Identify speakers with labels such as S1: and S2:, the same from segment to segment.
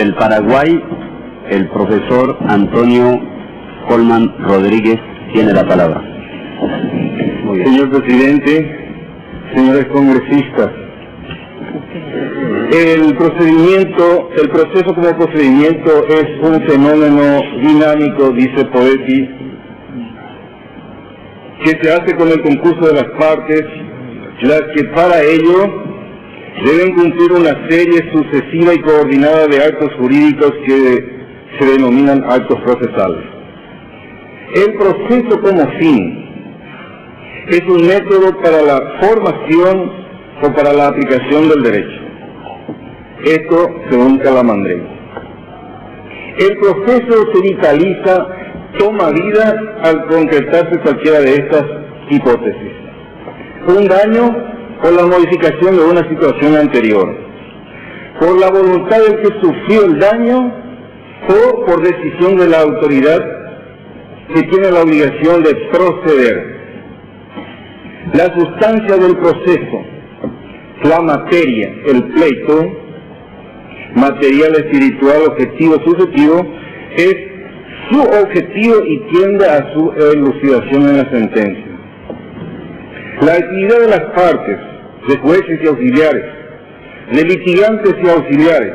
S1: Del Paraguay, el profesor Antonio Colman Rodríguez tiene la palabra.
S2: Señor presidente, señores congresistas, el proceso como procedimiento es un fenómeno dinámico, dice Poetti, que se hace con el concurso de las partes, las que para ello deben cumplir una serie sucesiva y coordinada de actos jurídicos que se denominan actos procesales. El proceso como fin es un método para la formación o para la aplicación del derecho. Esto según Calamandrei. El proceso se vitaliza, toma vida al concretarse cualquiera de estas hipótesis. Un daño por la modificación de una situación anterior, por la voluntad del que sufrió el daño o por decisión de la autoridad que tiene la obligación de proceder. La sustancia del proceso, la materia, el pleito, material, espiritual, objetivo, subjetivo, es su objetivo y tiende a su elucidación en la sentencia. La actividad de las partes, de jueces y auxiliares, de litigantes y auxiliares,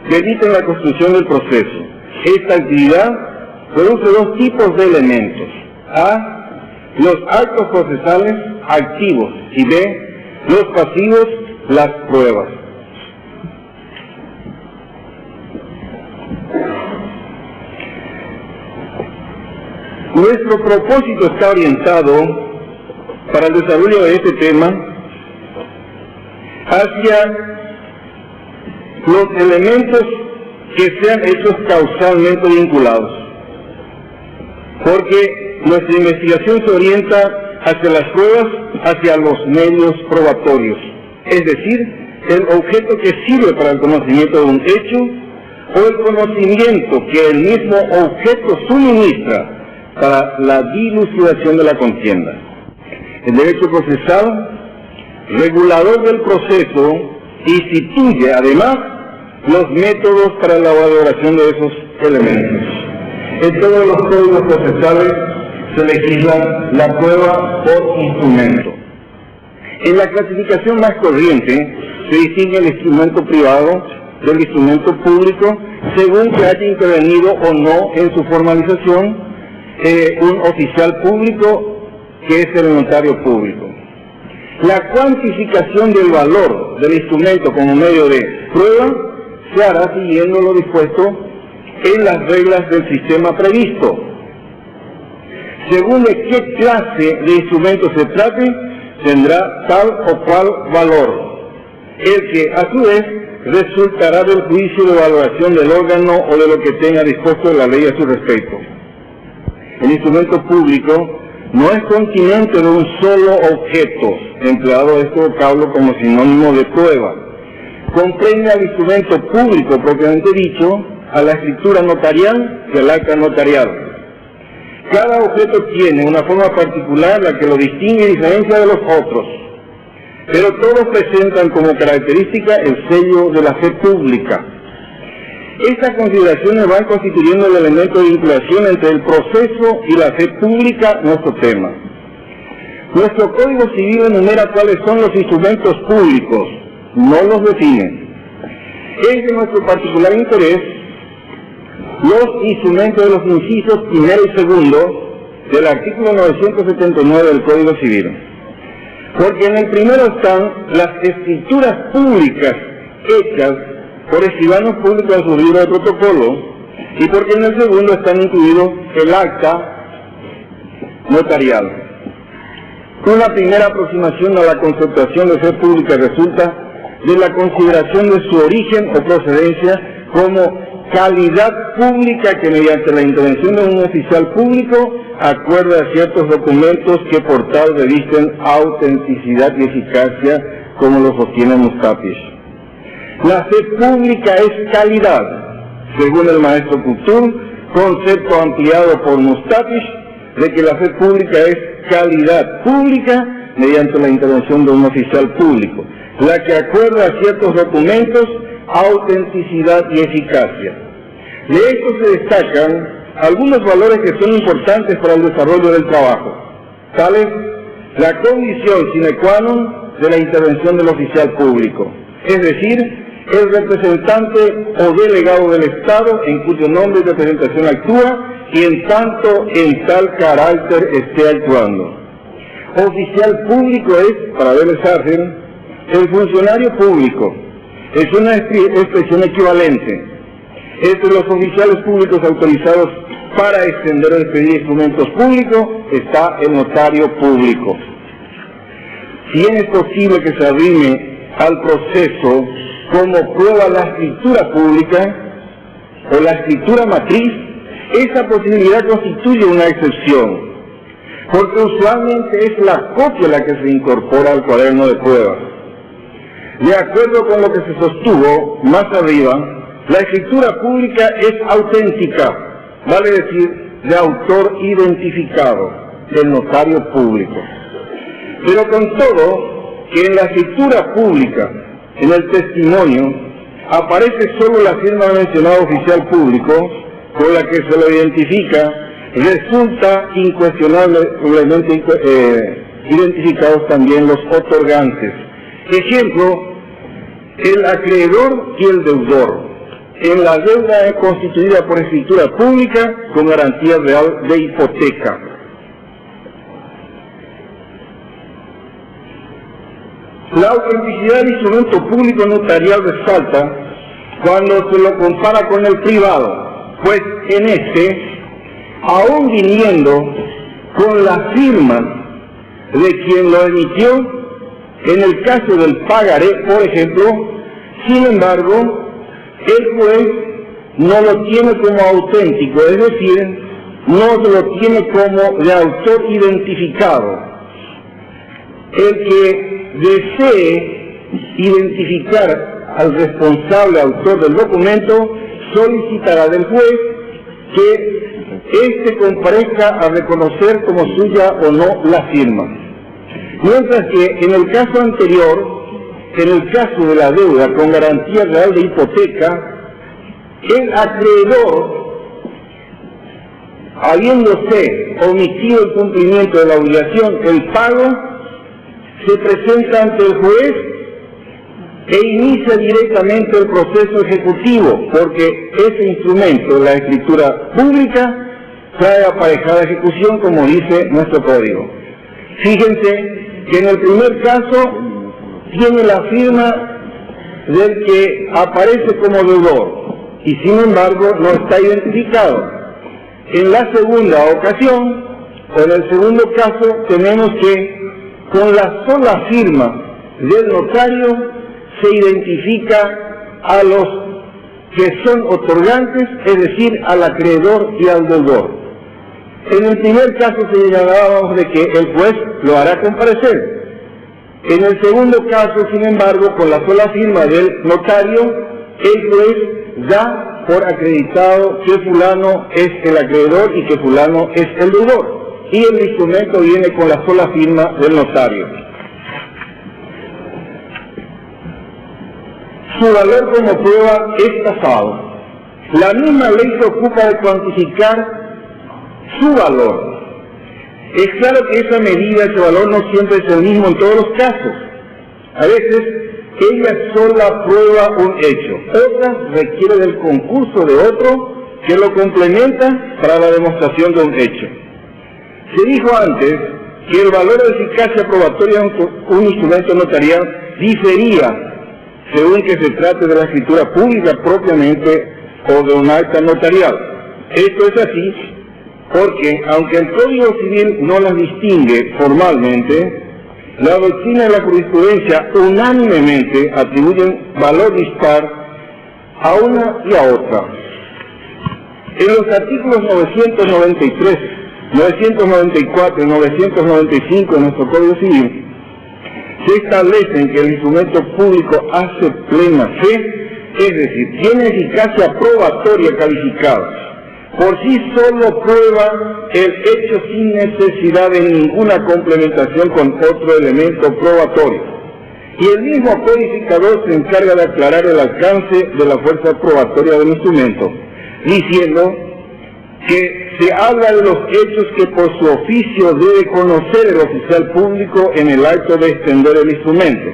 S2: permiten la construcción del proceso. Esta actividad produce dos tipos de elementos: A, los actos procesales activos, y B, los pasivos, las pruebas. Nuestro propósito está orientado para el desarrollo de este tema hacia los elementos que sean hechos causalmente vinculados, porque nuestra investigación se orienta hacia las pruebas, hacia los medios probatorios, es decir, el objeto que sirve para el conocimiento de un hecho o el conocimiento que el mismo objeto suministra para la dilucidación de la contienda. El derecho procesal, regulador del proceso, instituye además los métodos para la valoración de esos elementos. En todos los códigos procesales se legisla la prueba por instrumento. En la clasificación más corriente se distingue el instrumento privado del instrumento público según que haya intervenido o no en su formalización un oficial público, que es el notario público. La cuantificación del valor del instrumento como medio de prueba se hará siguiendo lo dispuesto en las reglas del sistema previsto. Según de qué clase de instrumento se trate, tendrá tal o cual valor, el que a su vez resultará del juicio de valoración del órgano o de lo que tenga dispuesto la ley a su respecto. El instrumento público no es continente de un solo objeto, empleado este vocablo como sinónimo de prueba. Comprende al instrumento público propiamente dicho, a la escritura notarial y al acta notarial. Cada objeto tiene una forma particular la que lo distingue y diferencia de los otros, pero todos presentan como característica el sello de la fe pública. Estas consideraciones van constituyendo el elemento de vinculación entre el proceso y la fe pública, nuestro tema. Nuestro Código Civil enumera cuáles son los instrumentos públicos, no los define. Es de nuestro particular interés los instrumentos de los incisos primero y segundo del artículo 979 del Código Civil, porque en el primero están las escrituras públicas hechas por escribanos públicos de su libro de protocolo, y porque en el segundo están incluidos el acta notarial. Una primera aproximación a la conceptuación de fe pública resulta de la consideración de su origen o procedencia como calidad pública que mediante la intervención de un oficial público acuerda ciertos documentos que por tal revisten autenticidad y eficacia, como lo sostiene Mustapish. La fe pública es calidad, según el maestro Couture, concepto ampliado por Mustapish, de que la fe pública es calidad pública mediante la intervención de un oficial público, la que acuerda ciertos documentos autenticidad y eficacia. De esto se destacan algunos valores que son importantes para el desarrollo del trabajo, tales la condición sine qua non de la intervención del oficial público, es decir, el representante o delegado del Estado en cuyo nombre y representación actúa y en tanto en tal carácter esté actuando. Oficial público es, para Vélez Sarsfield, el funcionario público. Es una expresión equivalente. Entre los oficiales públicos autorizados para extender o expedir instrumentos públicos está el notario público. Si es posible que se arrime al proceso como prueba la escritura pública o la escritura matriz, esa posibilidad constituye una excepción, porque usualmente es la copia la que se incorpora al cuaderno de pruebas. De acuerdo con lo que se sostuvo más arriba, la escritura pública es auténtica, vale decir, de autor identificado, del notario público. Pero con todo, que en la escritura pública, en el testimonio, aparece solo la firma del mencionado oficial público, con la que se lo identifica, resulta incuestionablemente identificados también los otorgantes. Ejemplo, el acreedor y el deudor. En la deuda es constituida por escritura pública con garantía real de hipoteca. La autenticidad del instrumento público notarial resalta cuando se lo compara con el privado, pues en este, aún viniendo con la firma de quien lo emitió, en el caso del pagaré, por ejemplo, sin embargo, el juez no lo tiene como auténtico, es decir, no lo tiene como de autor identificado. El que desee identificar al responsable autor del documento solicitará del juez que éste comparezca a reconocer como suya o no la firma. Mientras que en el caso anterior, en el caso de la deuda con garantía real de hipoteca, el acreedor, habiéndose omitido el cumplimiento de la obligación, el pago, se presenta ante el juez e inicia directamente el proceso ejecutivo, porque ese instrumento, la escritura pública, trae aparejada ejecución, como dice nuestro código. Fíjense que en el primer caso tiene la firma del que aparece como deudor y sin embargo no está identificado. En la segunda ocasión, o en el segundo caso, tenemos que con la sola firma del notario se identifica a los que son otorgantes, es decir, al acreedor y al deudor. En el primer caso señalábamos de que el juez lo hará comparecer. En el segundo caso, sin embargo, con la sola firma del notario, el juez da por acreditado que fulano es el acreedor y que fulano es el deudor. Y el instrumento viene con la sola firma del notario. Su valor como prueba es tasado. La misma ley se ocupa de cuantificar su valor. Es claro que esa medida, ese valor no siempre es el mismo en todos los casos. A veces ella sola prueba un hecho, otras requiere del concurso de otro que lo complementa para la demostración de un hecho. Se dijo antes que el valor de eficacia probatoria de un instrumento notarial difería según que se trate de la escritura pública propiamente o de un acta notarial. Esto es así porque, aunque el Código Civil no las distingue formalmente, la doctrina y la jurisprudencia unánimemente atribuyen valor dispar a una y a otra. En los artículos 993, 994 y 995 de nuestro Código Civil, se establecen que el instrumento público hace plena fe, es decir, tiene eficacia probatoria calificada. Por sí solo prueba el hecho sin necesidad de ninguna complementación con otro elemento probatorio. y el mismo codificador se encarga de aclarar el alcance de la fuerza probatoria del instrumento, diciendo que se habla de los hechos que por su oficio debe conocer el oficial público en el acto de extender el instrumento,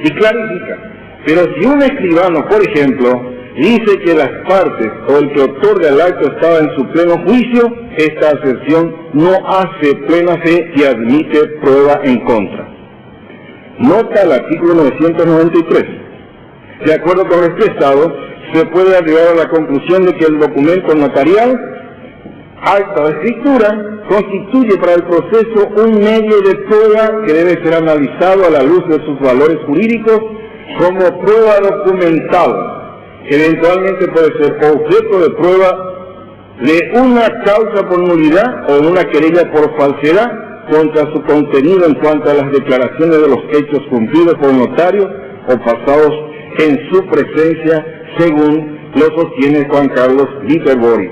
S2: y clarifica, pero si un escribano, por ejemplo, dice que las partes o el que otorga el acto estaba en su pleno juicio, esta aserción no hace plena fe y admite prueba en contra. Nota el artículo 993. De acuerdo con lo expresado, se puede arribar a la conclusión de que el documento notarial, acta o escritura, constituye para el proceso un medio de prueba que debe ser analizado a la luz de sus valores jurídicos como prueba documental. Eventualmente puede ser objeto de prueba de una causa por nulidad o de una querella por falsedad contra su contenido en cuanto a las declaraciones de los hechos cumplidos por el notario o pasados en su presencia, según lo sostiene Juan Carlos Viterbory.